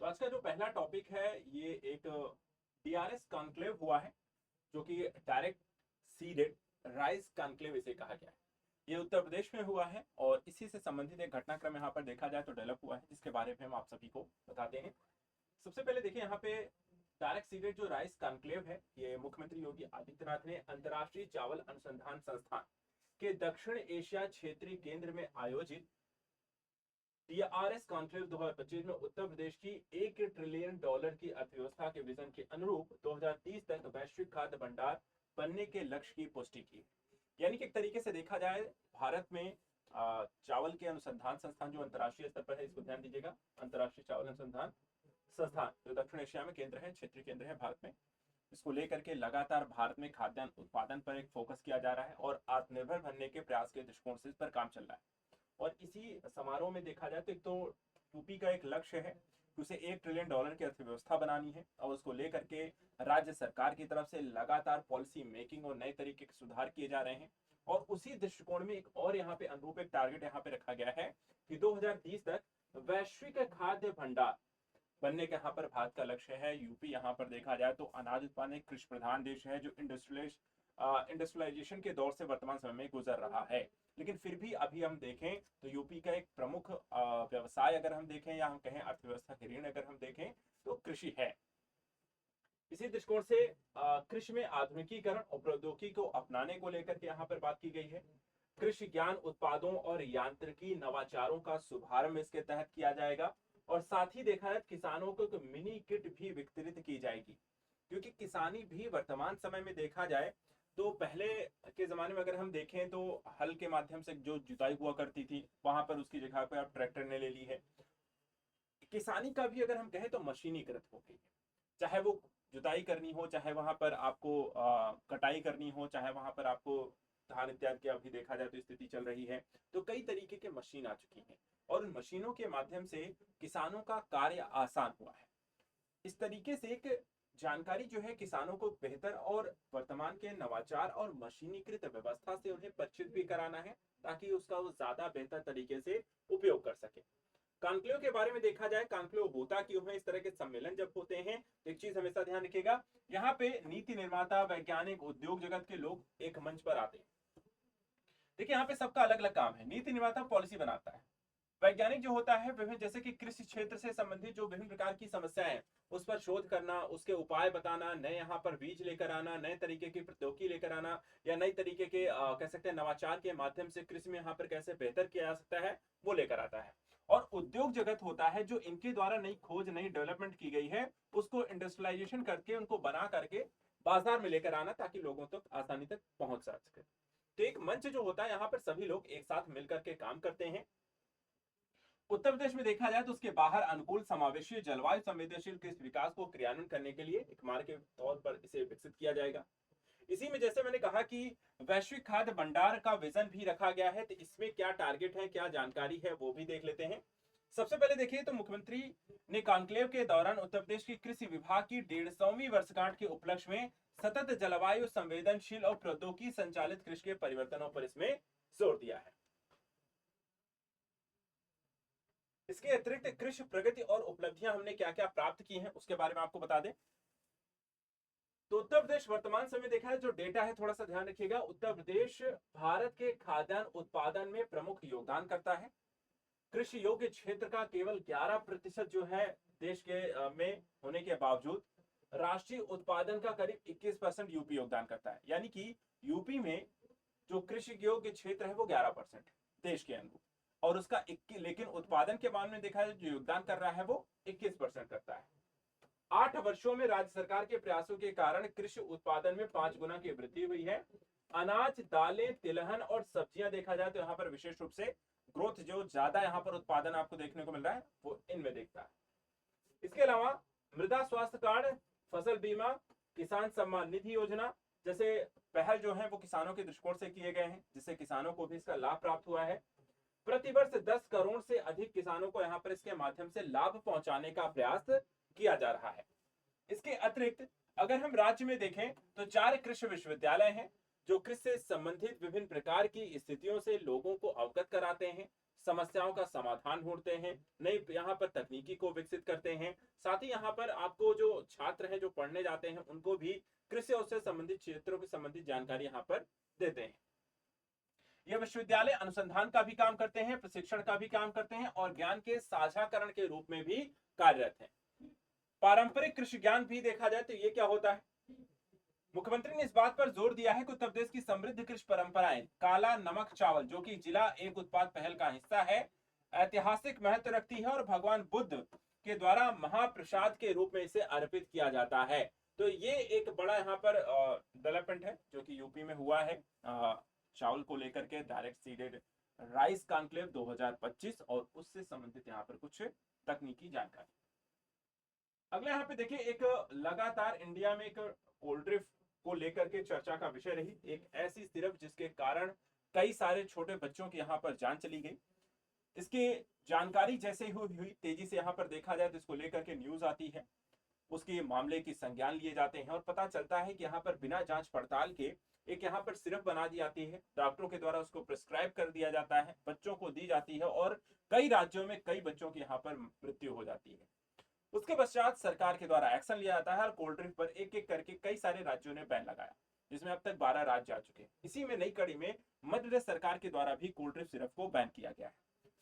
तो आज का जो पहला टॉपिक है ये एक डीआरएस कॉन्क्लेव हुआ है, जो कि डायरेक्ट सीडेड राइस कॉन्क्लेव इसे कहा गया है। ये उत्तर प्रदेश में हुआ है और इसी से संबंधित एक घटनाक्रम यहाँ पर देखा जाए तो डेवलप हुआ है, जिसके बारे में हम आप सभी को बताते हैं। सबसे पहले देखिए यहाँ पे डायरेक्ट सीडेड जो राइस कॉन्क्लेव है, ये मुख्यमंत्री योगी आदित्यनाथ ने अंतर्राष्ट्रीय चावल अनुसंधान संस्थान के दक्षिण एशिया क्षेत्रीय केंद्र में आयोजित डीआरएस कॉन्क्लेव 2025 में उत्तर प्रदेश की $1 ट्रिलियन की अर्थव्यवस्था के विजन के अनुरूप 2030 तक वैश्विक खाद्य भंडार बनने के लक्ष्य की पुष्टि की। यानी कि एक तरीके से देखा जाए, भारत में चावल के अनुसंधान संस्थान जो अंतर्राष्ट्रीय स्तर पर है, इसको ध्यान दीजिएगा, अंतर्राष्ट्रीय चावल अनुसंधान संस्थान जो दक्षिण एशिया में केंद्र है, क्षेत्रीय केंद्र है भारत में, इसको लेकर के लगातार भारत में खाद्यान्न उत्पादन पर एक फोकस किया जा रहा है और आत्मनिर्भर बनने के प्रयास के दृष्टिकोण से इस पर काम चल रहा है। और इसी समारोह में देखा जाए तो एक तो यूपी का एक लक्ष्य है कि उसे $1 ट्रिलियन की अर्थव्यवस्था बनानी है और उसको लेकर के राज्य सरकार की तरफ से लगातार पॉलिसी मेकिंग और नए तरीके के सुधार किए जा रहे हैं। और उसी दृष्टिकोण में एक और यहाँ पे अनुरूप एक टारगेट यहाँ पे रखा गया है कि 2030 तक वैश्विक खाद्य भंडार बनने का यहाँ पर भारत का लक्ष्य है। यूपी यहाँ पर देखा जाए तो अनाज उत्पादन एक कृषि प्रधान देश है जो इंडस्ट्रियलाइजेशन के दौर से वर्तमान समय में गुजर रहा है। लेकिन फिर भी अभी हम देखें तो यूपी का एक प्रमुख व्यवसाय अगर हम देखें या हम कहें अर्थव्यवस्था की रीढ़ अगर हम देखें तो कृषि है। इसी दृष्टिकोण से कृषि में आधुनिकीकरण और प्रौद्योगिकी को अपनाने को लेकर के यहाँ पर बात की गई है। कृषि ज्ञान उत्पादों और यांत्रिकी नवाचारों का शुभारंभ इसके तहत किया जाएगा और साथ ही देखा जाए किसानों को एक मिनी किट भी वितरित की जाएगी, क्योंकि किसानी भी वर्तमान समय में देखा जाए तो पहले के जमाने में अगर हम देखें तो हल के माध्यम से जो जुताई हुआ करती थी, वहां पर उसकी जगह पर अब ट्रैक्टर ने ले ली है। किसानी का भी अगर हम कहें तो मशीनीकृत हो गई है, चाहे वो जुताई करनी हो, चाहे वहां पर आपको कटाई करनी हो, चाहे वहां पर आपको धान इत्यादि की अभी देखा जाए तो स्थिति चल रही है, तो कई तरीके के मशीन आ चुकी हैं और उन मशीनों के माध्यम से किसानों का कार्य आसान हुआ है। इस तरीके से एक जानकारी जो है किसानों को बेहतर और वर्तमान के नवाचार और मशीनीकृत व्यवस्था से उन्हें परिचित भी कराना है, ताकि उसका वो ज्यादा बेहतर तरीके से उपयोग कर सके। कॉन्क्लेव के बारे में देखा जाए, कॉन्क्लेव होता क्यों है, इस तरह के सम्मेलन जब होते हैं तो एक चीज हमेशा ध्यान रखिएगा, यहाँ पे नीति निर्माता, वैज्ञानिक, उद्योग जगत के लोग एक मंच पर आते हैं। देखिए यहाँ पे सबका अलग अलग काम है। नीति निर्माता पॉलिसी बनाता है, वैज्ञानिक जो होता है विभिन्न जैसे कि कृषि क्षेत्र से संबंधित जो विभिन्न प्रकार की समस्याएं हैं उस पर शोध करना, उसके उपाय बताना, नए यहाँ पर बीज लेकर आना, नए तरीके की प्रौद्योगिकी लेकर आना या नए तरीके के कह सकते हैं नवाचार के माध्यम से कृषि में यहाँ पर कैसे बेहतर किया जा सकता है, वो लेकर आता है। और उद्योग जगत होता है जो इनके द्वारा नई खोज, नई डेवलपमेंट की गई है उसको इंडस्ट्रियलाइजेशन करके, उनको बना करके बाजार में लेकर आना, ताकि लोगों तक आसानी तक पहुंच सके। तो एक मंच जो होता है यहाँ पर सभी लोग एक साथ मिलकर के काम करते हैं। उत्तर प्रदेश में देखा जाए तो उसके बाहर अनुकूल समावेशी जलवायु संवेदनशील कृषि विकास को क्रियान्वयन करने के लिए एक मार्ग के तौर पर इसे विकसित किया जाएगा। इसी में जैसे मैंने कहा कि वैश्विक खाद्य भंडार का विजन भी रखा गया है, तो इसमें क्या टारगेट है, क्या जानकारी है, वो भी देख लेते हैं। सबसे पहले देखिए तो मुख्यमंत्री ने कॉन्क्लेव के दौरान उत्तर प्रदेश की कृषि विभाग की 150वीं वर्षगांठ के उपलक्ष्य में सतत जलवायु संवेदनशील और प्रौद्योगिकी संचालित कृषि के परिवर्तनों पर इसमें जोर दिया है। इसके अतिरिक्त कृषि प्रगति और उपलब्धियां हमने क्या क्या प्राप्त की हैं उसके बारे में आपको बता दें। तो उत्तर प्रदेश वर्तमान समय देखा है जो डेटा है, थोड़ा सा ध्यान रखिएगा। उत्तर प्रदेश भारत के खाद्यान्न उत्पादन में प्रमुख योगदान करता है। कृषि योग्य क्षेत्र का केवल 11% जो है देश के में होने के बावजूद राष्ट्रीय उत्पादन का करीब 21% यूपी योगदान करता है। यानी कि यूपी में जो कृषि योग्य क्षेत्र है वो 11% देश के अनुरूप, और उसका लेकिन उत्पादन के मामले में देखा जाए जो योगदान कर रहा है वो 21% करता है। 8 वर्षों में राज्य सरकार के प्रयासों के कारण कृषि उत्पादन में 5 गुना की वृद्धि हुई है। अनाज, दालें, तिलहन और सब्जियां देखा जाए तो यहाँ पर विशेष रूप से ग्रोथ जो ज्यादा यहाँ पर उत्पादन आपको देखने को मिल रहा है वो इनमें दिखता है। इसके अलावा मृदा स्वास्थ्य कार्ड, फसल बीमा, किसान सम्मान निधि योजना जैसे पहल जो है वो किसानों के दृष्टिकोण से किए गए हैं, जिससे किसानों को भी इसका लाभ प्राप्त हुआ है। प्रतिवर्ष 10 करोड़ से अधिक किसानों को यहाँ पर इसके माध्यम से लाभ पहुंचाने का प्रयास किया जा रहा है। इसके अतिरिक्त अगर हम राज्य में देखें तो 4 कृषि विश्वविद्यालय हैं जो कृषि से संबंधित विभिन्न प्रकार की स्थितियों से लोगों को अवगत कराते हैं, समस्याओं का समाधान ढूंढते हैं, नई यहाँ पर तकनीकी को विकसित करते हैं। साथ ही यहाँ पर आपको जो छात्र हैं जो पढ़ने जाते हैं उनको भी कृषि और उससे संबंधित क्षेत्रों की संबंधित जानकारी यहाँ पर देते हैं। यह विश्वविद्यालय अनुसंधान का भी काम करते हैं, प्रशिक्षण का भी काम करते हैं और ज्ञान के साझाकरण के रूप में भी कार्यरत हैं। पारंपरिक कृषि ज्ञान भी देखा जाए तो ये क्या होता है, मुख्यमंत्री ने इस बात पर जोर दिया है कि उत्तर प्रदेश की समृद्ध कृषि परंपराएं काला नमक चावल जो कि जिला एक उत्पाद पहल का हिस्सा है, ऐतिहासिक महत्व रखती है और भगवान बुद्ध के द्वारा महाप्रसाद के रूप में इसे अर्पित किया जाता है। तो ये एक बड़ा यहाँ पर डेवलपमेंट है जो कि यूपी में हुआ है चावल को लेकर के, डायरेक्ट सीडेड राइस कॉन्क्लेव 2025 और उससे संबंधित यहाँ पर कुछ तकनीकी जानकारी। अगले यहाँ पे देखिए, एक लगातार इंडिया में एक कोल्ड ड्रिफ्ट को लेकर के चर्चा का विषय रही, एक ऐसी सिरप जिसके कारण कई सारे छोटे बच्चों की यहाँ पर जान चली गई। इसकी जानकारी जैसे ही हुई तेजी से यहाँ पर देखा जाए तो इसको लेकर के न्यूज आती है, उसके मामले की संज्ञान लिए जाते हैं और पता चलता है कि यहाँ पर बिना जांच पड़ताल के एक यहाँ पर सिरप बना दी जाती है, डॉक्टरों के द्वारा उसको प्रिस्क्राइब कर दिया जाता है, बच्चों को दी जाती है और कई राज्यों में कई बच्चों की यहाँ पर मृत्यु हो जाती है। उसके पश्चात सरकार के द्वारा एक्शन लिया जाता है और कोल्ड ड्रिंक पर एक एक करके कई सारे राज्यों ने बैन लगाया, जिसमें अब तक 12 राज्य जा चुके हैं। इसी में नई कड़ी में मध्य प्रदेश सरकार के द्वारा भी कोल्ड ड्रिंक सिरप को बैन किया गया है।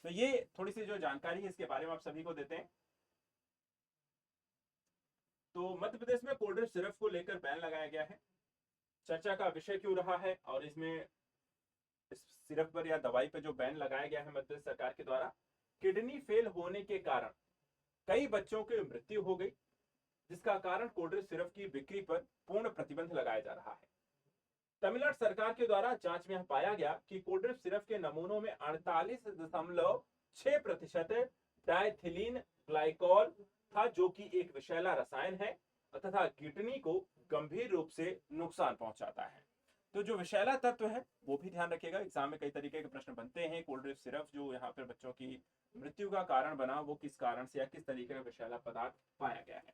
तो ये थोड़ी सी जो जानकारी है इसके बारे में आप सभी को देते हैं। तो मध्य प्रदेश में कोल्ड ड्रिंक सिरप को लेकर बैन लगाया गया है। चर्चा का विषय क्यों रहा है और इसमें इस सिरप पर या दवाई पर जो बैन लगाया गया है मध्य प्रदेश सरकार के द्वारा, किडनी फेल होने के कारण कई बच्चों की मृत्यु हो गई, जिसका कारण कोल्ड ड्रिंक सिरप की बिक्री पर पूर्ण प्रतिबंध लगाया जा रहा है। तमिलनाडु सरकार के द्वारा जांच में पाया गया कि कोल्ड ड्रिंक सिरप के नमूनों में 48.6% डायथिलीन ग्लाइकॉल था, जो कि एक विषैला रसायन है तथा किडनी को गंभीर रूप से नुकसान पहुंचाता है। तो जो विषैला तत्व है वो भी ध्यान रखिएगा, एग्जाम में कई तरीके के प्रश्न बनते हैं। कोल्ड ड्रिंक सिरप जो यहाँ पर बच्चों की मृत्यु का कारण बना वो किस कारण से या किस तरीके का विषैला पदार्थ पाया गया है।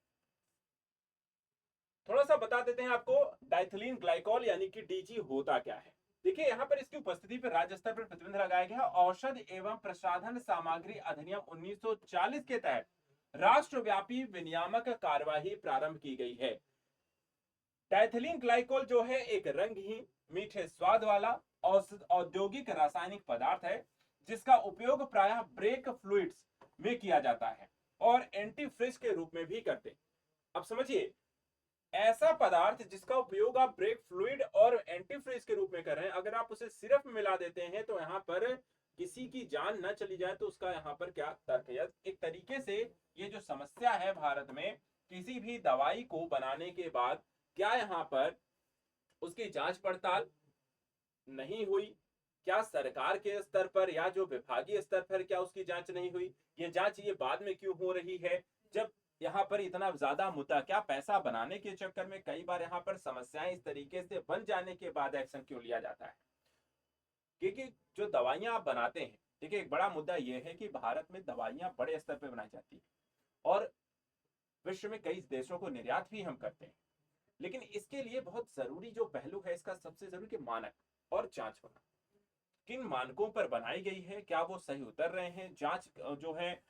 थोड़ा सा बता देते हैं आपको, डाइथिलीन ग्लाइकॉल यानी कि डीजी होता क्या है। देखिए यहाँ पर इसकी उपस्थिति पर राज्य स्तर पर प्रतिबंध लगाया गया। औषध एवं प्रसाधन सामग्री अधिनियम 1940 के तहत राष्ट्रव्यापी विनियामक कार्यवाही प्रारंभ की गई है। डाइथिलीन ग्लाइकॉल जो है एक रंगहीन मीठे स्वाद वाला औद्योगिक रासायनिक पदार्थ है, जिसका उपयोग प्रायः ब्रेक फ्लूइड्स में किया जाता है और एंटीफ्रिज के रूप में भी करते हैं। अब समझिए, ऐसा पदार्थ जिसका उपयोग आप ब्रेक फ्लूइड और एंटीफ्रीज के रूप में कर रहे हैं, अगर आप उसे सिरप में मिला देते हैं तो यहाँ पर किसी की जान न चली जाए तो उसका यहाँ पर क्या तर्क है। एक तरीके से ये जो समस्या है भारत में, किसी भी दवाई को बनाने के बाद क्या यहाँ पर उसकी जांच पड़ताल नहीं हुई, क्या सरकार के स्तर पर या जो विभागीय स्तर पर क्या उसकी जांच नहीं हुई, ये जांच ये बाद में क्यों हो रही है, जब यहाँ पर इतना ज्यादा मुद्दा, क्या पैसा बनाने के चक्कर में कई बार यहाँ पर समस्याएं इस तरीके से बन जाने के बाद एक्शन क्यों लिया जाता है। क्योंकि जो दवाइयां आप बनाते हैं, देखिए एक बड़ा मुद्दा यह है कि भारत में दवाइयां बड़े स्तर पर बनाई जाती है और विश्व में कई देशों को निर्यात भी हम करते हैं, लेकिन इसके लिए बहुत जरूरी जो पहलू है इसका सबसे जरूरी कि मानक और जांच होना। किन मानकों पर बनाई गई है, क्या वो सही उतर रहे हैं, जांच जो है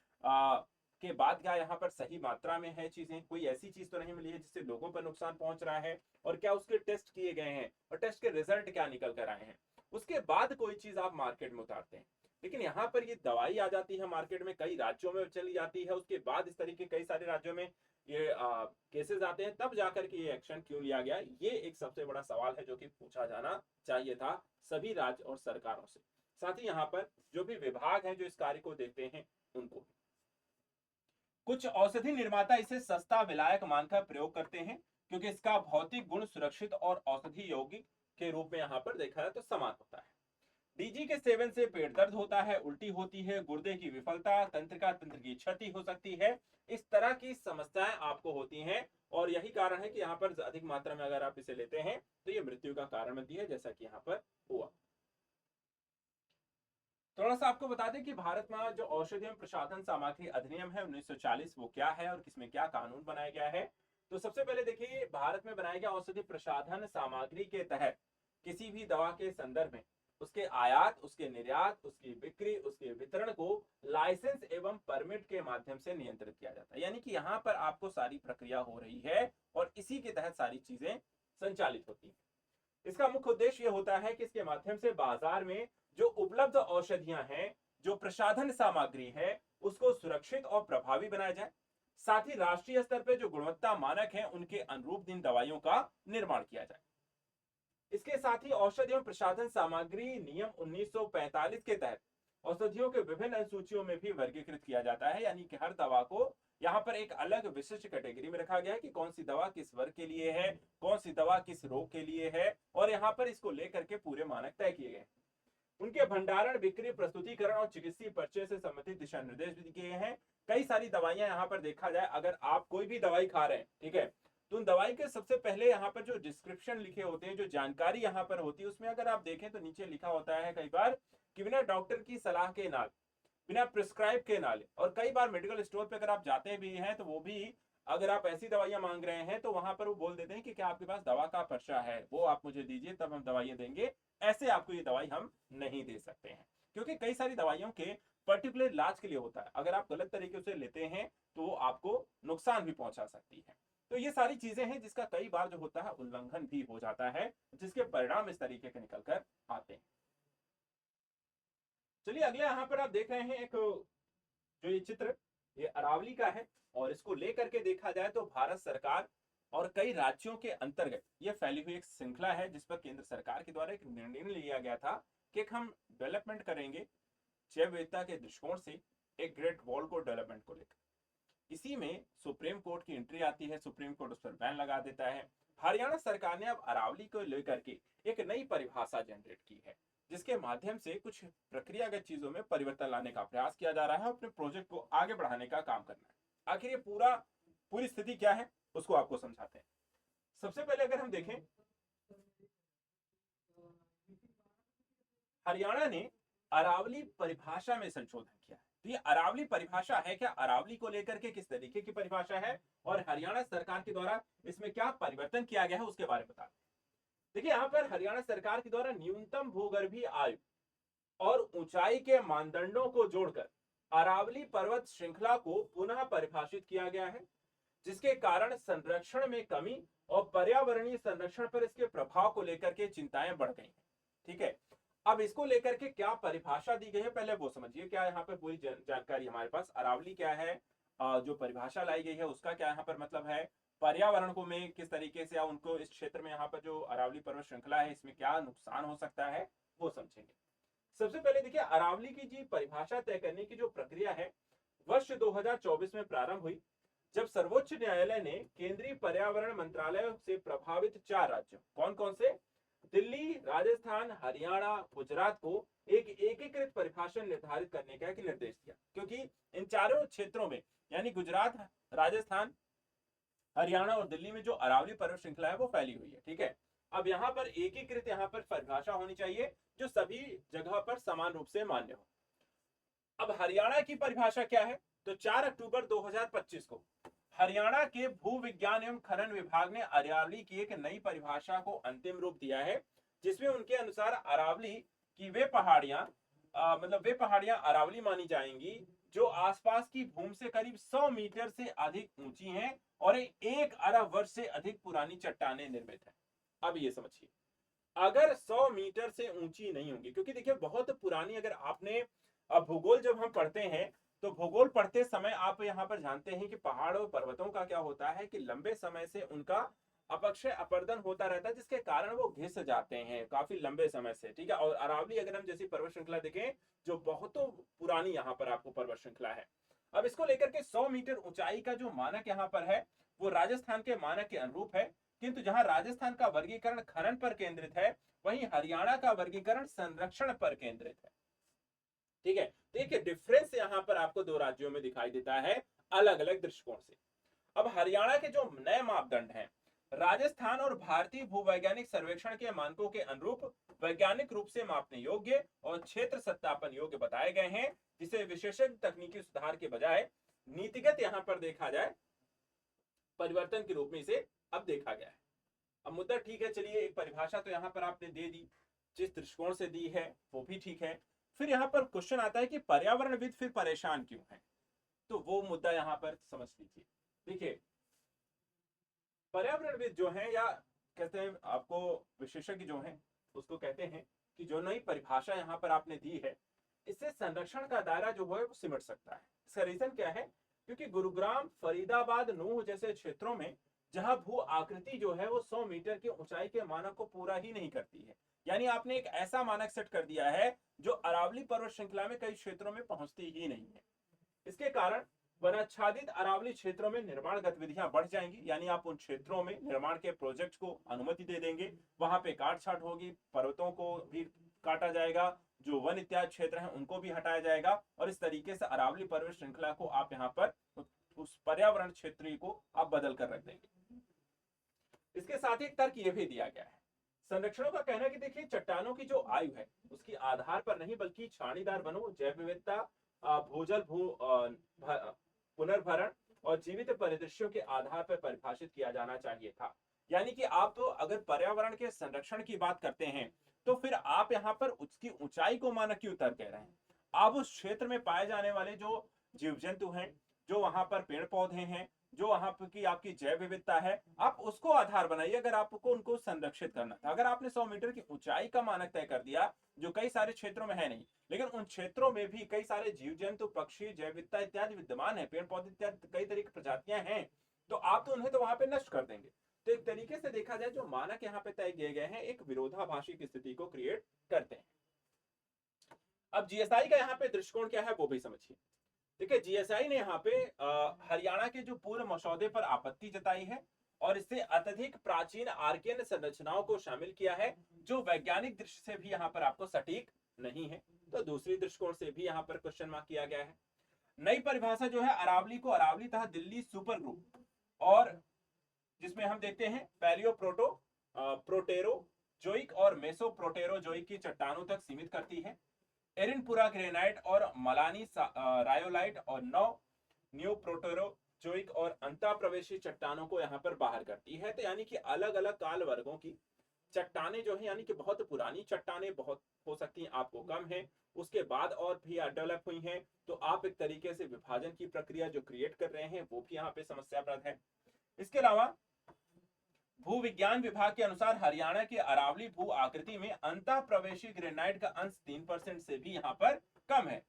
के बाद क्या यहाँ पर सही मात्रा में है चीजें, कोई ऐसी चीज तो नहीं मिली है जिससे लोगों पर नुकसान पहुंच रहा है, और क्या उसके टेस्ट किए गए हैं और टेस्ट के रिजल्ट क्या निकल कर आए हैं, उसके बाद कोई चीज आप मार्केट में उतारते हैं। लेकिन यहाँ पर ये दवाई आ जाती है मार्केट में, कई राज्यों में चली जाती है, उसके बाद इस तरीके कई सारे राज्यों में ये केसेस आते हैं, तब जाकर के ये एक्शन क्यों लिया गया, ये एक सबसे बड़ा सवाल है जो कि पूछा जाना चाहिए था सभी राज्य और सरकारों से। साथ ही यहाँ पर जो भी विभाग हैं जो इस कार्य को देखते हैं उनको। कुछ औषधि निर्माता इसे सस्ता विलायक मानकर प्रयोग करते हैं क्योंकि इसका भौतिक गुण सुरक्षित और औषधि यौगिक के रूप में यहाँ पर देखा जाए तो समान होता है। डीजी के सेवन से पेट दर्द होता है, उल्टी होती है, गुर्दे की विफलता, तंत्रिका तंत्र की क्षति हो सकती है, इस तरह की समस्याएं आपको होती हैं और यही कारण है कि यहाँ पर अधिक मात्रा में अगर आप इसे लेते हैं तो ये मृत्यु का कारण बनती है, जैसा कि यहाँ पर हुआ। थोड़ा सा आपको बता दें कि भारत में जो औषधि एवं प्रसाधन सामग्री अधिनियम है 1940 वो क्या है और किसमें क्या कानून बनाया गया है। तो सबसे पहले देखिए, भारत में बनाया गया औषधि प्रसाधन सामग्री के तहत किसी भी दवा के संदर्भ में उसके आयात, उसके निर्यात, उसकी बिक्री, उसके वितरण को लाइसेंस एवं परमिट के माध्यम से नियंत्रित किया जाता है। यानी कि यहाँ पर आपको सारी प्रक्रिया हो रही है और इसी के तहत सारी चीजें संचालित होती हैं। इसका मुख्य उद्देश्य यह होता है कि इसके माध्यम से बाजार में जो उपलब्ध औषधियां हैं, जो प्रसाधन सामग्री है, उसको सुरक्षित और प्रभावी बनाया जाए। साथ ही राष्ट्रीय स्तर पर जो गुणवत्ता मानक हैं, उनके अनुरूप इन दवाइयों का निर्माण किया जाए। इसके साथ ही औषधि एवं प्रसाधन सामग्री नियम 1945 के तहत औषधियों के विभिन्न अनुसूचियों में भी वर्गीकृत किया जाता है। यानी कि हर दवा को यहाँ पर एक अलग विशिष्ट कैटेगरी में रखा गया है कि कौन सी दवा किस वर्ग के लिए है, कौन सी दवा किस रोग के लिए है, और यहाँ पर इसको लेकर के पूरे मानक तय किए गए। उनके भंडारण, बिक्री, प्रस्तुतिकरण और चिकित्सीय परिचय से संबंधित दिशा निर्देश भी दिए हैं। कई सारी दवाइयां यहाँ पर देखा जाए, अगर आप कोई भी दवाई खा रहे हैं, ठीक है, तो उन दवाई के सबसे पहले यहाँ पर जो डिस्क्रिप्शन लिखे होते हैं, जो जानकारी यहाँ पर होती है, उसमें अगर आप देखें तो नीचे लिखा होता है कई बार कि बिना डॉक्टर की सलाह के ना, बिना प्रिस्क्राइब के ना ले। और कई बार मेडिकल स्टोर पे अगर आप जाते भी हैं तो वो भी अगर आप ऐसी दवाइयां मांग रहे हैं तो वहां पर वो बोल देते हैं कि क्या आपके पास दवा का पर्चा है, वो आप मुझे दीजिए तब हम दवाइयां देंगे। ऐसे आपको ये दवाई हम नहीं दे सकते हैं, क्योंकि कई सारी दवाइयों के पर्टिकुलर इलाज के लिए होता है। अगर आप गलत तरीके से लेते हैं तो वो आपको नुकसान भी पहुंचा सकती है। तो ये सारी चीजें हैं जिसका कई बार जो होता है उल्लंघन भी हो जाता है, जिसके परिणाम इस तरीके के निकल कर आते हैं। चलिए अगले यहाँ पर आप देख रहे हैं एक जो ये चित्र, ये अरावली का है, और इसको लेकर के देखा जाए तो भारत सरकार और कई राज्यों के अंतर्गत ये फैली हुई एक श्रृंखला है, जिस पर केंद्र सरकार के द्वारा एक निर्णय लिया गया था कि हम डेवलपमेंट करेंगे जैव विविधता के दृष्टिकोण से एक ग्रेट वॉल को डेवलपमेंट को लेकर। इसी में सुप्रीम कोर्ट की एंट्री आती है, सुप्रीम कोर्ट उस पर बैन लगा देता है। हरियाणा सरकार ने अब अरावली को लेकर के एक नई परिभाषा जनरेट की है, जिसके माध्यम से कुछ प्रक्रियागत चीजों में परिवर्तन लाने का प्रयास किया जा रहा है, अपने प्रोजेक्ट को आगे बढ़ाने का काम करना है। आखिर ये पूरी स्थिति क्या है उसको आपको समझाते हैं। सबसे पहले अगर हम देखें, हरियाणा ने अरावली परिभाषा में संशोधन किया है। तो ये अरावली परिभाषा है क्या, अरावली को लेकर के किस तरीके की परिभाषा है और हरियाणा सरकार के द्वारा इसमें क्या परिवर्तन किया गया है उसके बारे में बताते हैं। देखिए यहाँ पर हरियाणा सरकार के द्वारा न्यूनतम भूगर्भीय आयु और ऊंचाई के मानदंडों को जोड़कर अरावली पर्वत श्रृंखला को पुनः परिभाषित किया गया है, जिसके कारण संरक्षण में कमी और पर्यावरणीय संरक्षण पर इसके प्रभाव को लेकर के चिंताएं बढ़ गई हैं। ठीक है, अब इसको लेकर के क्या परिभाषा दी गई है पहले वो समझिए। क्या यहाँ पर पूरी जानकारी हमारे पास, अरावली क्या है, जो परिभाषा लाई गई है उसका क्या यहाँ पर मतलब है, पर्यावरण को में किस तरीके से उनको इस क्षेत्र में यहाँ पर जो अरावली पर्वत श्रृंखला है इसमें क्या नुकसान हो सकता है वो समझेंगे। सबसे पहले देखिए, अरावली की जी परिभाषा तय करने की जो प्रक्रिया है वर्ष 2024 में प्रारंभ हुई, जब सर्वोच्च न्यायालय ने केंद्रीय पर्यावरण मंत्रालय से प्रभावित 4 राज्यों, कौन कौन से, दिल्ली, राजस्थान, हरियाणा, गुजरात को एक एकीकृत परिभाषा निर्धारित करने का निर्देश दिया। क्योंकि इन चारों क्षेत्रों में यानी गुजरात, राजस्थान, हरियाणा और दिल्ली में जो अरावली पर्वत श्रृंखला है वो फैली हुई है। ठीक है, अब यहाँ पर एकीकृत यहाँ पर परिभाषा होनी चाहिए जो सभी जगह पर समान रूप से मान्य हो। अब हरियाणा की परिभाषा क्या है, तो 4 अक्टूबर 2025 को हरियाणा के भू विज्ञान एवं खनन विभाग ने अरावली की एक नई परिभाषा को अंतिम रूप दिया है, जिसमें उनके अनुसार अरावली की वे पहाड़ियां अरावली मानी जाएंगी जो आसपास की भूमि से करीब 100 मीटर से अधिक ऊंची हैं और 1 अरब वर्ष से अधिक पुरानी चट्टानें निर्मित है। अब ये समझिए, अगर 100 मीटर से ऊंची नहीं होंगी, क्योंकि देखिए बहुत पुरानी, अगर आपने भूगोल जब हम पढ़ते हैं तो भूगोल पढ़ते समय आप यहाँ पर जानते हैं कि पहाड़ और पर्वतों का क्या होता है कि लंबे समय से उनका अपक्षय अपर्दन होता रहता है, जिसके कारण वो घिस जाते हैं काफी लंबे समय से। ठीक है, और अरावली अगर हम जैसी पर्वत श्रृंखला देखें जो बहुत पुरानी यहाँ पर आपको पर्वत श्रृंखला है। अब इसको लेकर के 100 मीटर ऊंचाई का जो मानक यहाँ पर है वो राजस्थान के मानक के अनुरूप है, किंतु जहां राजस्थान का वर्गीकरण खनन पर केंद्रित है वहीं हरियाणा का वर्गीकरण संरक्षण पर केंद्रित है। ठीक है, देखिए डिफरेंस यहां पर आपको 2 राज्यों में दिखाई देता है अलग अलग दृष्टिकोण से। अब हरियाणा के जो नए मापदंड हैं राजस्थान और भारतीय भूवैज्ञानिक सर्वेक्षण के मानकों के अनुरूप वैज्ञानिक रूप से मापने योग्य और क्षेत्र सत्यापन योग्य बताए गए हैं, जिसे विशेषज्ञ तकनीकी सुधार के बजाय नीतिगत यहां पर देखा जाए परिवर्तन के रूप में इसे अब देखा गया है। अब मुद्दा ठीक है, चलिए एक परिभाषा तो यहां पर आपने दे दी, जिस दृष्टिकोण से दी है वो भी ठीक है। फिर यहाँ पर क्वेश्चन आता है कि पर्यावरणविद फिर परेशान क्यों है, तो वो मुद्दा यहाँ पर समझ लीजिए। देखिए, पर्यावरणविद जो है, या कहते हैं आपको विशेषज्ञ जो हैं, उसको कहते हैं कि जो नई परिभाषा यहाँ पर आपने दी है, इससे संरक्षण का दायरा जो है वो सिमट सकता है। इसका रीजन क्या है? क्योंकि गुरुग्राम, फरीदाबाद, नूह जैसे क्षेत्रों में जहां भू आकृति जो है वो 100 मीटर की ऊंचाई के मानक को पूरा ही नहीं करती है, यानी आपने एक ऐसा मानक सेट कर दिया है जो अरावली पर्वत श्रृंखला में कई क्षेत्रों में पहुंचती ही नहीं है। इसके कारण वनाच्छादित अरावली क्षेत्रों में निर्माण गतिविधियां बढ़ जाएंगी, यानी आप उन क्षेत्रों में निर्माण के प्रोजेक्ट को अनुमति दे देंगे, वहां पे काट छाट होगी, पर्वतों को भी काटा जाएगा, जो वन इत्यादि क्षेत्र हैं उनको भी हटाया जाएगा, और इस तरीके से अरावली पर्वत श्रृंखला को आप यहाँ पर उस पर्यावरण क्षेत्र को आप बदल कर रख देंगे। इसके साथ ही एक तर्क यह भी दिया गया है, संरक्षणों का कहना है कि देखिए, चट्टानों की जो आयु है उसकी आधार पर नहीं बल्कि छानीदार वनों, जैव विविधता, भूजल, पुनर्भरण और जीवित परिदृश्यों के आधार पर परिभाषित किया जाना चाहिए था। यानी कि आप तो अगर पर्यावरण के संरक्षण की बात करते हैं तो फिर आप यहाँ पर उसकी ऊंचाई को मानक क्यों तय कह रहे हैं? आप उस क्षेत्र में पाए जाने वाले जो जीव जंतु हैं, जो वहां पर पेड़ पौधे हैं, जो वहां की आपकी जैव विविधता है, आप उसको आधार बनाइए अगर आपको उनको संरक्षित करना था। अगर आपने 100 मीटर की ऊंचाई का मानक तय कर दिया, जो कई सारे क्षेत्रों में है नहीं, लेकिन उन क्षेत्रों में भी कई सारे जीव जंतु, पक्षी, जैव विविधता इत्यादि विद्यमान है, पेड़ पौधे इत्यादि कई तरह की प्रजातियां हैं, तो आप तो उन्हें तो वहां पे नष्ट कर देंगे। तो एक तरीके से देखा जाए, जो मानक यहाँ पे तय किए गए हैं एक विरोधाभासी की स्थिति को क्रिएट करते हैं। अब जीएसआई का यहाँ पे दृष्टिकोण क्या है वो भी समझिए। देखिए, जीएसआई ने यहाँ पे हरियाणा के जो पूर्व मसौदे पर आपत्ति जताई है और इससे अत्यधिक प्राचीन आर्कियन संरचनाओं को शामिल किया है, जो वैज्ञानिक दृष्टि से भी यहाँ पर आपको सटीक नहीं है। तो दूसरी दृष्टिकोण से भी यहाँ पर क्वेश्चन मार्क किया गया है। नई परिभाषा जो है अरावली को अरावली तथा दिल्ली सुपर ग्रुप, और जिसमें हम देखते हैं पैलियो प्रोटो प्रोटेरोजोइक और मेसो प्रोटेरोजोइक की चट्टानों तक सीमित करती है। एरिनपुरा ग्रेनाइट और मलानी रायोलाइट और न्यू प्रोटेरोजोइक और अंतःप्रवेशी चट्टानों को यहाँ पर बाहर करती है। तो यानी कि अलग अलग काल वर्गों की चट्टाने जो है, यानी कि बहुत पुरानी चट्टाने बहुत हो सकती हैं, आपको कम है, उसके बाद और भी डेवलप हुई हैं, तो आप एक तरीके से विभाजन की प्रक्रिया जो क्रिएट कर रहे हैं वो भी यहाँ पे समस्याप्रद है। इसके अलावा भूविज्ञान विभाग के अनुसार हरियाणा के अरावली भू आकृति में अंतः प्रवेशी ग्रेनाइट का अंश 3% से भी यहाँ पर कम है,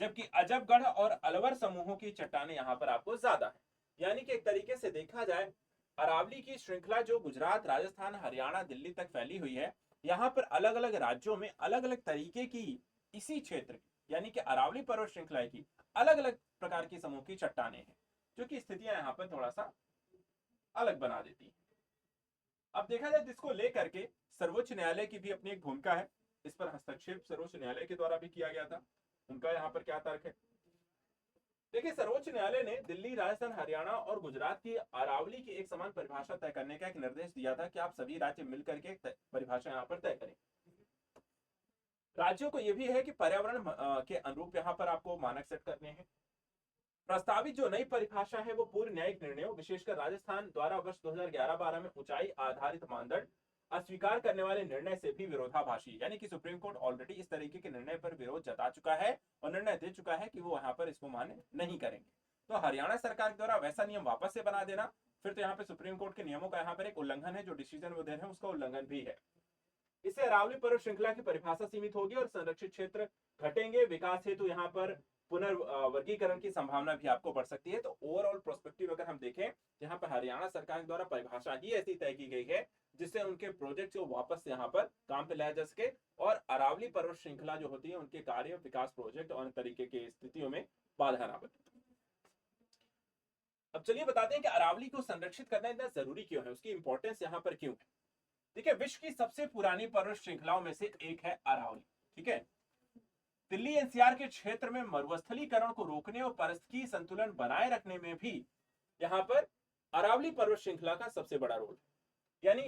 जबकि अजबगढ़ और अलवर समूहों की चट्टानें यहाँ पर आपको ज्यादा है। यानी कि एक तरीके से देखा जाए, अरावली की श्रृंखला जो गुजरात, राजस्थान, हरियाणा, दिल्ली तक फैली हुई है, यहाँ पर अलग अलग राज्यों में अलग अलग तरीके की इसी क्षेत्र यानी कि अरावली पर्वत श्रृंखला की अलग अलग प्रकार की समूह की चट्टानें हैं, जो कि स्थितियां यहाँ पर थोड़ा सा अलग बना देती है। अब देखा जाए, जिसको लेकर के सर्वोच्च न्यायालय की भी अपनी एक भूमिका है, इस पर हस्तक्षेप सर्वोच्च न्यायालय के द्वारा भी किया गया था। उनका यहाँ पर क्या तर्क है? देखिए, सर्वोच्च न्यायालय ने दिल्ली, राजस्थान, हरियाणा और गुजरात की अरावली की एक समान परिभाषा तय करने का एक निर्देश दिया था कि आप सभी राज्य मिलकर के परिभाषा यहाँ पर तय करें। राज्यों को यह भी है कि पर्यावरण के अनुरूप यहाँ पर आपको मानक सेट करने हैं। प्रस्तावित जो नई परिभाषा है वो पूर्व न्यायिक निर्णयों, विशेषकर राजस्थान द्वारा वर्ष 2011-12 में ऊंचाई आधारित मानदंड अस्वीकार करने वाले निर्णय से भी विरोधाभासी, यानी कि सुप्रीम कोर्ट ऑलरेडी इस तरीके के निर्णय पर विरोध जता चुका है और निर्णय दे चुका है कि वो यहाँ पर इसको मान्य नहीं करेंगे। तो हरियाणा सरकार द्वारा वैसा नियम वापस से बना देना, फिर तो यहाँ पे सुप्रीम कोर्ट के नियमों का यहाँ पर एक उल्लंघन है, जो डिसीजन वो दे रहे हैं उसका उल्लंघन भी है। इससे अरावली पर्वत श्रृंखला की परिभाषा सीमित होगी और संरक्षित क्षेत्र घटेंगे। विकास हेतु यहाँ पर पुनर्वर्गीकरण की संभावना भी आपको बढ़ सकती है। तो ओवरऑल प्रोस्पेक्टिव अगर हम देखें, यहाँ पर हरियाणा सरकार द्वारा परिभाषा ही ऐसी तय की गई है जिससे उनके प्रोजेक्ट को वापस यहाँ पर काम पे लाया जा सके और अरावली पर्वत श्रृंखला जो होती है उनके कार्य, विकास प्रोजेक्ट और तरीके की स्थितियों में बाधा ना बने। अब चलिए बताते हैं कि अरावली को संरक्षित करना इतना जरूरी क्यों है, उसकी इंपॉर्टेंस यहाँ पर क्यों है। देखिए, विश्व की सबसे पुरानी पर्वत श्रृंखलाओं में से एक है अरावली। ठीक है, दिल्ली एनसीआर के क्षेत्र में मरुस्थलीकरण को रोकने और पारिस्थितिकी संतुलन बनाए रखने में भी यहाँ पर अरावली पर्वत श्रृंखला का सबसे बड़ा रोल है। यानी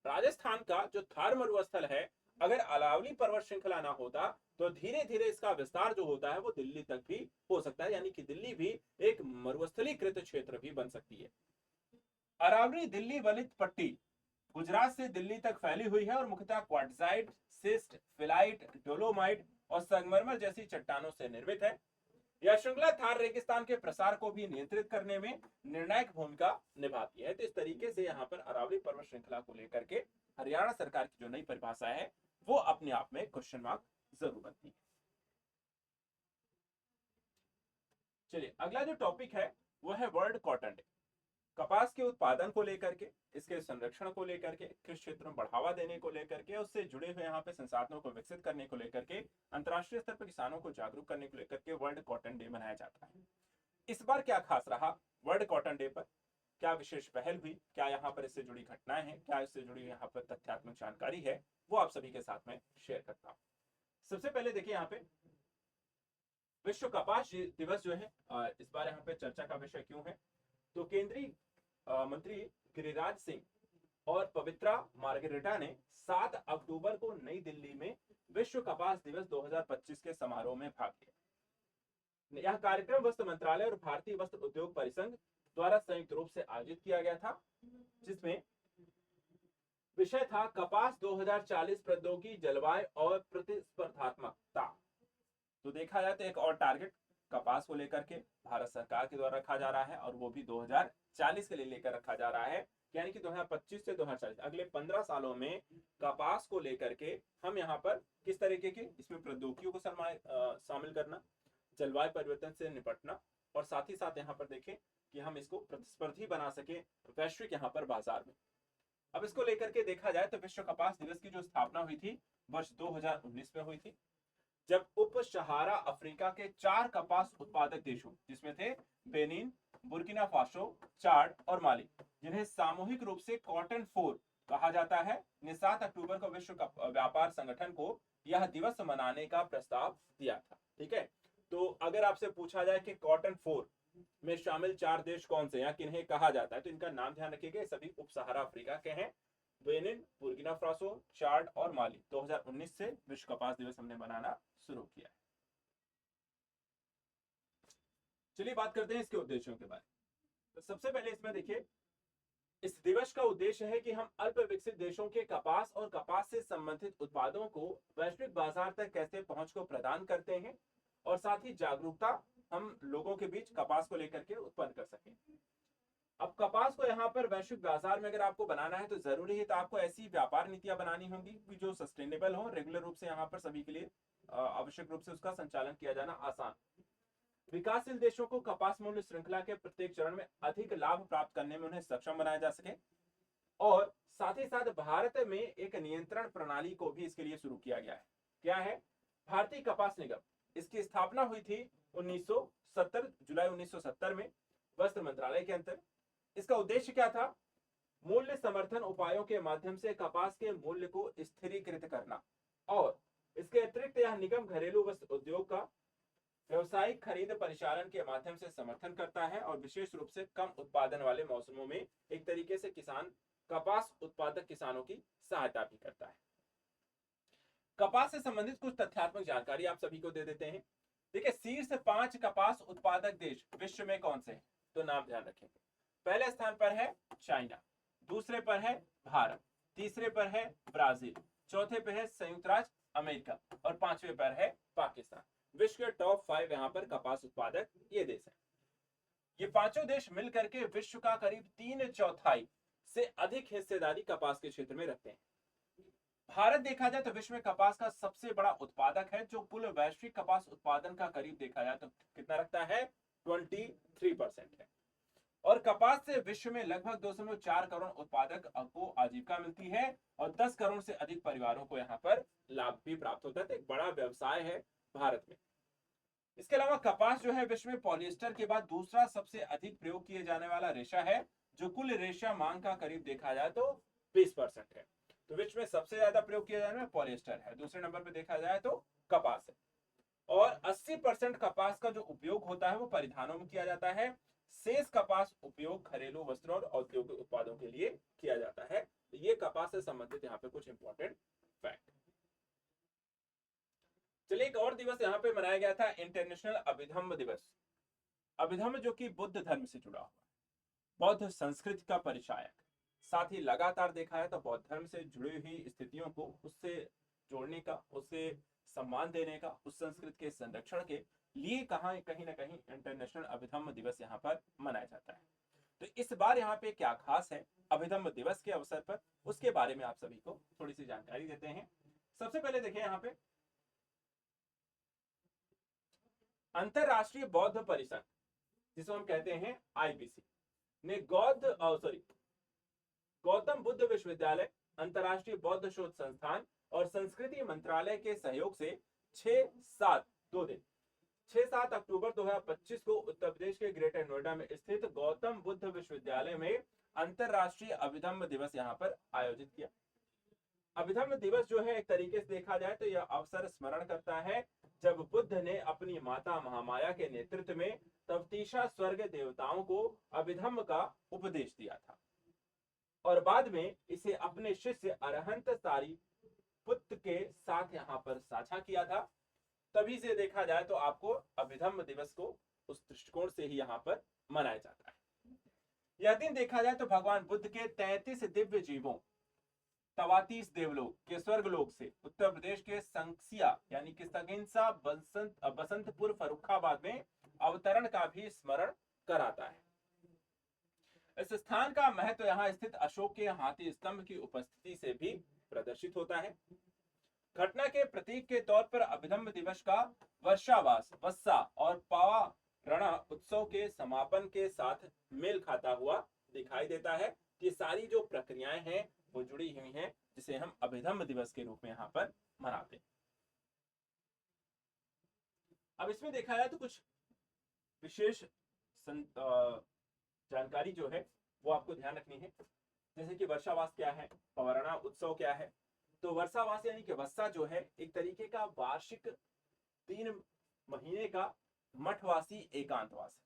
राजस्थान का जो थार मरुस्थल है, अगर अरावली पर्वत श्रृंखला ना होता तो धीरे धीरे इसका विस्तार जो होता है वो दिल्ली तक भी हो सकता है, यानी कि दिल्ली भी एक मरुस्थलीकृत क्षेत्र भी बन सकती है। अरावली दिल्ली वलित पट्टी गुजरात से दिल्ली तक फैली हुई है और मुख्यतः क्वार्टजाइट, सिस्ट, फिलाइट, डोलोमाइट और संगमरमर जैसी चट्टानों से निर्मित है। यह श्रृंखला थार रेगिस्तान के प्रसार को भी नियंत्रित करने में निर्णायक भूमिका निभाती है। तो इस तरीके से यहाँ पर अरावली पर्वत श्रृंखला को लेकर के हरियाणा सरकार की जो नई परिभाषा है वो अपने आप में क्वेश्चन मार्क जरूर बनती है। चलिए अगला जो टॉपिक है वो है वर्ल्ड कॉटन डे। कपास के उत्पादन को लेकर के, इसके संरक्षण को लेकर के, कृषि क्षेत्र में बढ़ावा देने को लेकर के, उससे जुड़े हुए यहाँ पे संसाधनों को विकसित करने को लेकर के, अंतर्राष्ट्रीय स्तर पर किसानों को जागरूक करने को लेकर के वर्ल्ड कॉटन डे मनाया जाता है। इस बार क्या खास रहा वर्ल्ड कॉटन डे पर, क्या विशेष पहल हुई, क्या यहाँ पर इससे जुड़ी घटनाएं हैं, क्या इससे जुड़ी यहाँ पर तथ्यात्मक जानकारी है, वो आप सभी के साथ में शेयर करता हूँ। सबसे पहले देखिए यहाँ पे विश्व कपास दिवस जो है इस बार यहाँ पे चर्चा का विषय क्यों है, तो केंद्रीय मंत्री गिरिराज सिंह और पवित्रा मार्गरेटा ने 7 अक्टूबर को नई दिल्ली में विश्व कपास दिवस 2025 के समारोह में भाग लिया। यह कार्यक्रम वस्त्र मंत्रालय और भारतीय वस्त्र उद्योग परिसंघ द्वारा संयुक्त रूप से आयोजित किया गया था, जिसमें विषय था कपास 2040 प्रौद्योगिकी, जलवायु और प्रतिस्पर्धात्मकता। तो देखा जाए तो एक और टारगेट कपास को लेकर के भारत सरकार के द्वारा रखा जा रहा है और वो भी 2040 के लिए लेकर रखा जा रहा है, यानी कि 2025 से 2040 अगले 15 सालों में कपास को लेकर के हम यहाँ पर किस तरीके की इसमें प्रौद्योगिकियों को शामिल करना, जलवायु परिवर्तन से निपटना और साथ ही साथ यहाँ पर देखें कि हम इसको प्रतिस्पर्धी बना सके वैश्विक यहाँ पर बाजार में। अब इसको लेकर के देखा जाए तो विश्व कपास दिवस की जो स्थापना हुई थी वर्ष 2019 में हुई थी, जब उप सहारा अफ्रीका के 4 कपास उत्पादक देशों जिसमें थे बेनिन, बुर्किना फासो, चाड और माली, जिन्हें सामूहिक रूप से कॉटन 4 कहा जाता है, ने 7 अक्टूबर को विश्व व्यापार संगठन को यह दिवस मनाने का प्रस्ताव दिया था। ठीक है, तो अगर आपसे पूछा जाए कि कॉटन 4 में शामिल 4 देश कौन से या किन्हें कहा जाता है, तो इनका नाम ध्यान रखिएगा, सभी उप सहारा अफ्रीका के हैं, बेनिन, बुर्किना फासो, चाड और माली। 2019 से विश्व कपास दिवस हमने मनाना शुरू किया है। चलिए बात करते हैं इसके उद्देश्यों के बारे में। तो सबसे पहले इसमें देखिए, इस दिवस का उद्देश्य है कि हम अल्प विकसित देशों के कपास और कपास से संबंधित उत्पादों को वैश्विक बाजार तक कैसे पहुंच को प्रदान करते हैं और साथ ही जागरूकता हम लोगों के बीच कपास को लेकर के उत्पन्न कर सकें। अब कपास को यहाँ पर वैश्विक बाजार में अगर आपको बनाना है तो जरूरी है तो आपको ऐसी व्यापार नीतियां बनानी होंगी जो सस्टेनेबल हो, रेगुलर रूप से यहाँ पर सभी के लिए आवश्यक रूप से उसका संचालन किया जाना आसान। विकासशील देशों को कपास मूल्य श्रृंखला के प्रत्येक चरण में अधिक लाभ प्राप्त करने में उन्हें सक्षम बनाया जा सके और साथ ही साथ भारत में एक नियंत्रण प्रणाली को भी इसके लिए शुरू किया गया है। क्या है? भारतीय कपास निगम। इसकी स्थापना हुई थी 1970 जुलाई 1970 में वस्त्र मंत्रालय के अंतर्गत। इसका उद्देश्य क्या था? मूल्य समर्थन उपायों के माध्यम से कपास के मूल्य को स्थिरीकृत करना और इसके अतिरिक्त यह निगम घरेलू वस्त्र उद्योग का व्यवसायिक खरीद परिचालन के माध्यम से समर्थन करता है और विशेष रूप से कम उत्पादन वाले मौसमों में एक तरीके से कपास उत्पादक किसानों की सहायता भी करता है। कपास से संबंधित कुछ तथ्यात्मक जानकारी आप सभी को दे देते हैं। देखिए, शीर्ष 5 कपास उत्पादक देश विश्व में कौन से हैं? तो नाम ध्यान रखेंगे। पहले स्थान पर है चाइना, दूसरे पर है भारत, तीसरे पर है ब्राजील, चौथे पर है संयुक्त राज्य अमेरिका और पांचवे पर है पाकिस्तान। विश्व के टॉप 5 यहाँ पर कपास उत्पादक ये देश हैं। ये पांचों देश मिलकर के विश्व का करीब 3/4 से अधिक हिस्सेदारी कपास के क्षेत्र में रखते हैं। भारत देखा जाए तो विश्व में कपास का सबसे बड़ा उत्पादक है, जो कुल वैश्विक कपास उत्पादन का करीब देखा जाए तो कितना रखता है? 23% है। और कपास से विश्व में लगभग 2.4 करोड़ उत्पादक को आजीविका मिलती है और 10 करोड़ से अधिक परिवारों को यहाँ पर लाभ भी प्राप्त होता है। तो एक बड़ा व्यवसाय है भारत में। इसके अलावा कपास जो है विश्व में पॉलिएस्टर के बाद दूसरा सबसे अधिक प्रयोग किए जाने वाला रेशा है, जो कुल रेशा मांग का करीब देखा जाए तो 20% है। तो विश्व में सबसे ज्यादा प्रयोग किया जाने वाला पॉलिएस्टर है, दूसरे नंबर पर देखा जाए तो कपास है। और 80% कपास का जो उपयोग होता है वो परिधानों में किया जाता है। शेष कपास उपयोग घरेलू वस्त्रों और औद्योगिक उत्पादों के लिए किया जाता है। तो ये कपास से संबंधित यहाँ पे कुछ इंपॉर्टेंट फैक्ट। चलिए, एक और दिवस यहाँ पे मनाया गया था, इंटरनेशनल अभिधम्म दिवस। अभिधम्म जो कि बुद्ध धर्म से जुड़ा हुआ है, बौद्ध संस्कृति का परिचायक, साथ ही लगातार देखा है तो बौद्ध धर्म से जुड़ी हुई स्थितियों को उससे जोड़ने का, उससे सम्मान देने का, उस संस्कृति के संरक्षण के लिए कहीं ना कहीं इंटरनेशनल अभिधम्म दिवस यहाँ पर मनाया जाता है। तो इस बार यहाँ पे क्या खास है अभिधम्म दिवस के अवसर पर, उसके बारे में आप सभी को थोड़ी सी जानकारी देते हैं। सबसे पहले देखिए यहाँ पे अंतरराष्ट्रीय बौद्ध परिसंघ, जिसको हम कहते हैं आईबीसी, ने गौतम बुद्ध विश्वविद्यालय, अंतरराष्ट्रीय बौद्ध शोध संस्थान और संस्कृति मंत्रालय के सहयोग से 6-7 अक्टूबर 2025 को उत्तर प्रदेश के ग्रेटर नोएडा में स्थित गौतम बुद्ध विश्वविद्यालय में अंतरराष्ट्रीय अभिधम्म दिवस यहाँ पर आयोजित किया। अभिधम्म दिवस जो है एक तरीके से देखा जाए तो यह अवसर स्मरण करता है जब बुद्ध ने अपनी माता महामाया के नेतृत्व में तफ्तीशा स्वर्ग देवताओं को अभिधम्म का उपदेश दिया था और बाद में इसे अपने शिष्य अरहंत सारिपुत्र के साथ यहाँ पर साझा किया था। तभी से देखा जाए तो आपको अभिधम्म दिवस को उस दृष्टिकोण से ही यहाँ पर मनाया जाता है। यह दिन देखा जाए तो भगवान बुद्ध के 33 दिव्य जीवों 34 देवलोक के स्वर्गलोक से उत्तर प्रदेश के संक्सिया यानी कि सगिंसा बसंतपुर फर्रुखाबाद में अवतरण का भी स्मरण कराता है। इस स्थान का महत्व यहाँ स्थित अशोक के हाथी स्तंभ की उपस्थिति से भी प्रदर्शित होता है। घटना के प्रतीक के तौर पर अभिधम्म दिवस का वर्षावास, वस्सा और पावारणा उत्सव के समापन के साथ मेल खाता हुआ दिखाई देता है। ये सारी जो प्रक्रियाएं हैं वो जुड़ी हुई हैं, जिसे हम अभिधम्म दिवस के रूप में यहाँ पर मनाते हैं। अब इसमें देखा जाए तो कुछ विशेष जानकारी जो है वो आपको ध्यान रखनी है, जैसे कि वर्षावास क्या है, पवरणा उत्सव क्या है। तो वर्षावास यानी कि वस्सा जो है एक तरीके का वार्षिक 3 महीने का मठवासी एकांतवास है।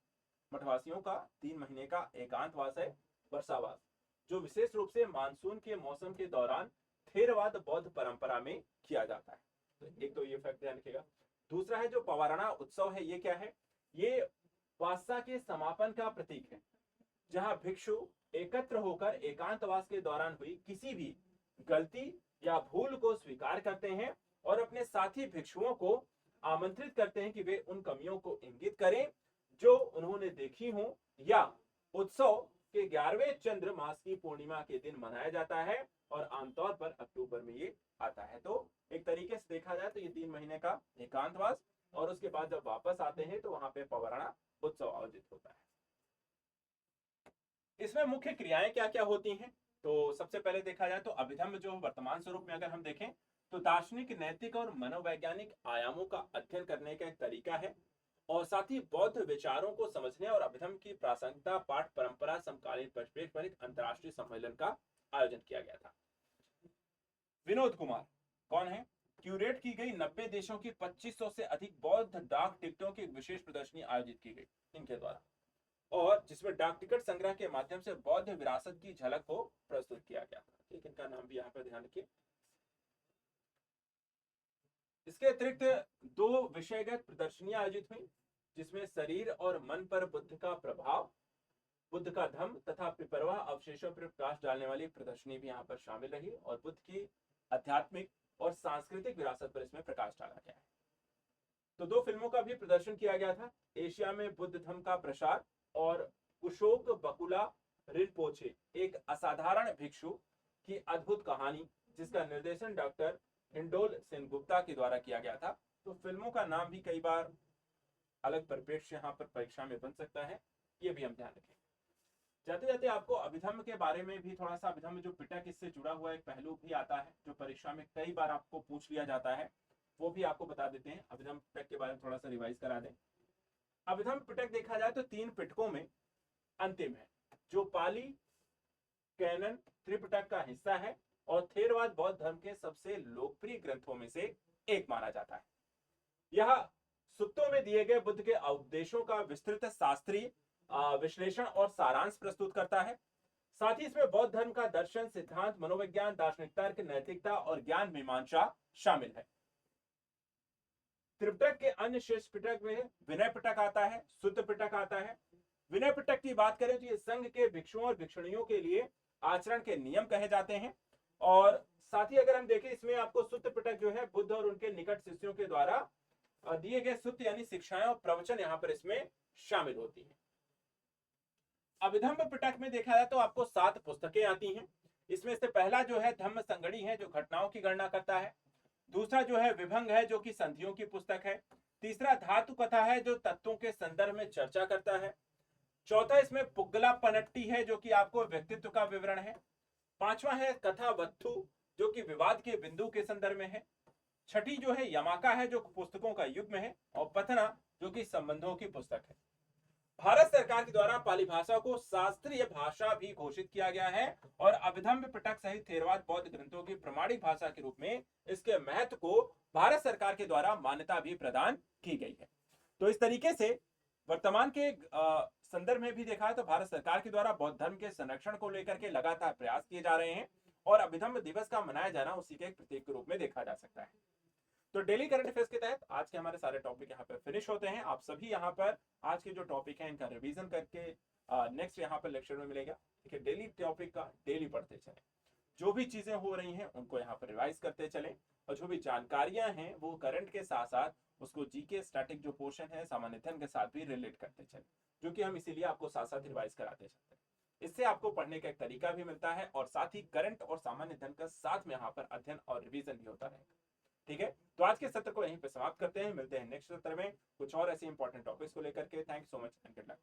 मठवासियों का 3 महीने का एकांतवास है वर्षावास, जो विशेष रूप से मानसून के मौसम के दौरान थेरवाद बौद्ध परंपरा में किया जाता है। तो एक तो ये फैक्ट ध्यान रखिएगा। दूसरा है जो पवरणा उत्सव है, ये क्या है? ये वास्सा के समापन का प्रतीक है, जहां भिक्षु एकत्र होकर एकांतवास के दौरान हुई किसी भी गलती या भूल को स्वीकार करते हैं और अपने साथी भिक्षुओं को आमंत्रित करते हैं कि वे उन कमियों को इंगित करें जो उन्होंने देखी हो, या उत्सव के 11वें चंद्र मास की पूर्णिमा के दिन मनाया जाता है और आमतौर पर अक्टूबर में ये आता है। तो एक तरीके से देखा जाए तो ये 3 महीने का एकांतवास, और उसके बाद जब वापस आते हैं तो वहां पे पवरणा उत्सव आयोजित होता है। इसमें मुख्य क्रियाएं क्या क्या होती हैं? तो सबसे पहले देखा जाए तो अभिधम्म जो वर्तमान स्वरूप में अगर हम देखें तो दार्शनिक, नैतिक और मनोवैज्ञानिक आयामों का अध्ययन करने का एक तरीका है, और साथ ही बौद्ध विचारों को समझने और अभिधम्म की प्रासंगिकता, पाठ परंपरा, समकालीन परिप्रेक्ष्य पर एक अंतरराष्ट्रीय सम्मेलन का आयोजन किया गया था। विनोद कुमार कौन है? क्यूरेट की गई 90 देशों की 2500 से अधिक बौद्ध डाक टिकटों की विशेष प्रदर्शनी आयोजित की गई इनके द्वारा, और जिसमें डाक टिकट संग्रह के माध्यम से बौद्ध विरासत की झलक को प्रस्तुत किया गया। ठीक, इनका नाम भी यहाँ पर ध्यान रखिए। इसके अतिरिक्त 2 विषयगत प्रदर्शनियां आयोजित हुई, जिसमें शरीर और मन पर बुद्ध का प्रभाव, बुद्ध का धम्म तथा पिपरवा अवशेषों पर प्रकाश डालने वाली प्रदर्शनी भी यहाँ पर शामिल रही, और बुद्ध की आध्यात्मिक और सांस्कृतिक विरासत पर इसमें प्रकाश डाला गया है। तो 2 फिल्मों का भी प्रदर्शन किया गया था, एशिया में बुद्ध धम्म का प्रसार और कुशोक बकुला रिनपोचे, एक असाधारण भिक्षु की अद्भुत कहानी, जिसका निर्देशन डॉक्टर हिंडोल सेनगुप्ता के द्वारा किया गया था। तो फिल्मों का नाम भी कई बार अलग परिप्रेक्ष्य यहाँ पर परीक्षा में बन सकता है, ये भी हम ध्यान रखें। जाते जाते आपको अभिधम्म के बारे में भी थोड़ा सा, अभिधम्म जो पिटक, इससे जुड़ा हुआ एक पहलू भी आता है जो परीक्षा में कई बार आपको पूछ लिया जाता है, वो भी आपको बता देते हैं। अभिधम्म पिटक के बारे में थोड़ा सा रिवाइज करा दें। अभिधम्म पिटक देखा जाए तो 3 पिटकों में अंतिम है, जो पाली कैनन त्रिपिटक का हिस्सा है और थेरवाद बौद्ध धर्म के सबसे लोकप्रिय ग्रंथों में से एक माना जाता है। यह सुत्तों में दिए गए बुद्ध के उपदेशों का विस्तृत शास्त्रीय विश्लेषण और सारांश प्रस्तुत करता है। साथ ही इसमें बौद्ध धर्म का दर्शन, सिद्धांत, मनोविज्ञान, दार्शनिक तर्क, नैतिकता और ज्ञान मीमांसा शामिल है। त्रिपिटक के अन्य शेष पिटक में विनय पिटक आता है, सुत्त पिटक आता है। विनय पिटक की बात करें तो ये संघ के भिक्षुओं और भिक्षुणियों के लिए आचरण के नियम कहे जाते हैं। और साथ ही अगर हम देखें इसमें आपको सुत्त पिटक जो है बुद्ध और उनके निकट शिष्यों के द्वारा दिए गए सुत्त यानी शिक्षाएं और प्रवचन यहाँ पर इसमें शामिल होती हैं। अभिधम्म पिटक में देखा जाए तो आपको 7 पुस्तकें आती हैं। इसमें से पहला जो है धम्म संगणी है जो घटनाओं की गणना करता है। दूसरा जो है विभंग है जो कि संधियों की पुस्तक है। तीसरा धातु कथा है जो तत्वों के संदर्भ में चर्चा करता है। चौथा इसमें पुग्गला पनट्टी है जो कि आपको व्यक्तित्व का विवरण है। पांचवा है कथा वत्थु जो कि विवाद के बिंदु के संदर्भ में है। छठी जो है यमाका है जो पुस्तकों का युग्म है। और पथना जो कि संबंधों की पुस्तक है। भारत सरकार के द्वारा पाली भाषा को शास्त्रीय भाषा भी घोषित किया गया है और अभिधम्म पिटक सहित थेरवाद बौद्ध ग्रंथों की प्रमाणिक भाषा के रूप में इसके महत्व को भारत सरकार के द्वारा मान्यता भी प्रदान की गई है। तो इस तरीके से वर्तमान के संदर्भ में भी देखा है तो भारत सरकार के द्वारा बौद्ध धर्म के संरक्षण को लेकर के लगातार प्रयास किए जा रहे हैं और अभिधम्म दिवस का मनाया जाना उसी के एक प्रतीक के रूप में देखा जा सकता है। तो डेली करंट अफेयर्स के तहत आज के हमारे सारे टॉपिक यहाँ पर फिनिश होते हैं। आप सभी यहाँ पर आज के जो टॉपिक है इनका रिवीजन करके नेक्स्ट यहाँ पर लेक्चर में मिलेगा। ठीक है, डेली टॉपिक का डेली पढ़ते चले, जो भी चीजें हो रही हैं उनको यहाँ पर रिवाइज करते चले और जो भी जानकारियां हैं वो करंट के साथ साथ उसको जीके स्टैटिक जो पोर्शन है सामान्य अध्ययन के साथ भी रिलेट करते चले, जो कि हम इसीलिए आपको साथ साथ रिवाइज कराते चलते हैं। इससे आपको पढ़ने का एक तरीका भी मिलता है और साथ ही करंट और सामान्य अध्ययन का साथ में यहाँ पर अध्ययन और रिवीजन भी होता रहेगा। ठीक है, तो आज के सत्र को यहीं पे समाप्त करते हैं। मिलते हैं नेक्स्ट सत्र में कुछ और ऐसे इंपॉर्टेंट टॉपिक्स को लेकर के। Thanks so much and good luck.